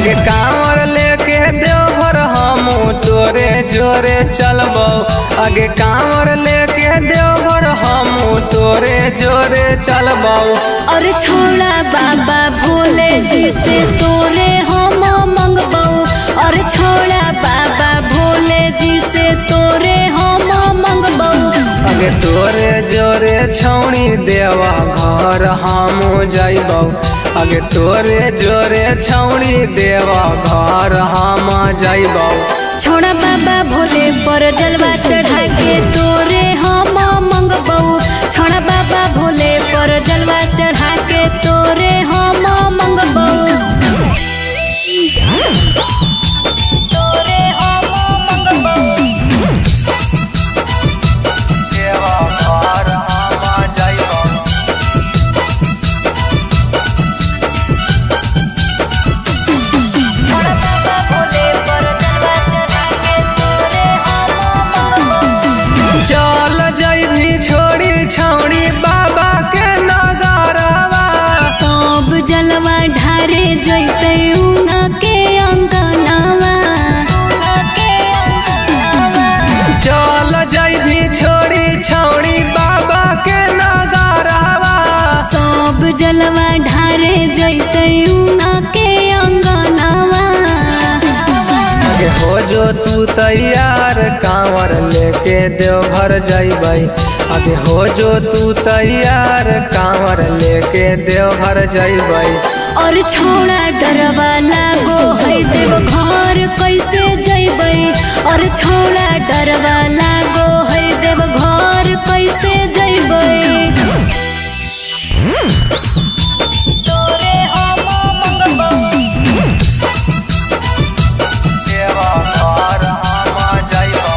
आगे कांवर लेके देवघर हम तोरे जोरे चलबो। आगे कांवर लेके देवघर हम तोरे जोरे चलबो। और छोड़ा बाबा भोले जी से तोरे हम मंगबो। और छोड़ा बाबा भोले जी से तोरे हम मंगबो। आगे तोरे जोरे छौड़ी देवा घर हम जाइबो। आगे तोरे जोरे छौड़ी देवा घर हम जाइबो। छोड़ा बाबा भोले पर जलवा चढ़ा के तोरे हम मंगबो। छोड़ा बाबा भोले पर जलवा चढ़ा के तोरे हम मंगबो। तोरे हम मंगबो। देवा घर हम जाइबो। छोड़ा बाबा भोले पर जलवा चढ़ा के तोरे हम मंगबो। चल जइभी छोड़ी छौड़ी बाबा के नगरवा। सब जलवा ढारे जैते उना के अंगनावा। चल जइभी छोड़ी छौड़ी बाबा के नगरवा। सब जलवा ढारे जैते उना के अंगनावा। आगे हो जो तू तैयार कांवर लेके देवघर जइबै। आगे हो जो तू तैयार कांवर लेके देवघर जइबै। और छोड़ा डरवा लागो है देव घर कैसे जइबै। और छोड़ा डरवा लागो है देव घर कैसे जइबै। तोरे हम मंगबो। देवा घर हम जाइबो।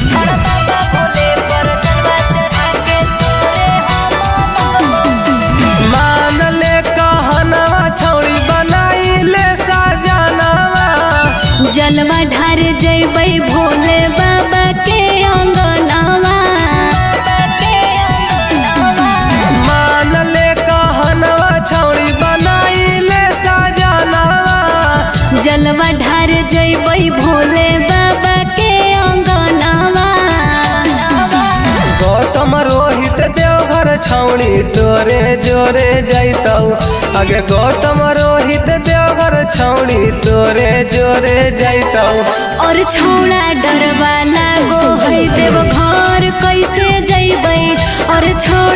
छोड़ा बाबा भोले पर जलवा चढ़ा के तोरे हम मंगबो। मान ले कहनवा छौड़ी बनाई ले सजनवा। जलवा ढार जइबै भोले बाबा के अंगनावा। मान ले कहनवा छौड़ी बनाई ले सजनवा। जलवा ढार जइबै भोले बाबा के अंगनावा। गौतम रोहित देवघर छौड़ी तोरे जोरे जैतौ। आगे गौतम रोहित देवघर छौड़ी तोरे जोरे जैतौ। और छोड़ा डरवा लागो है देव घर कैसे जइबै। और छोड़ा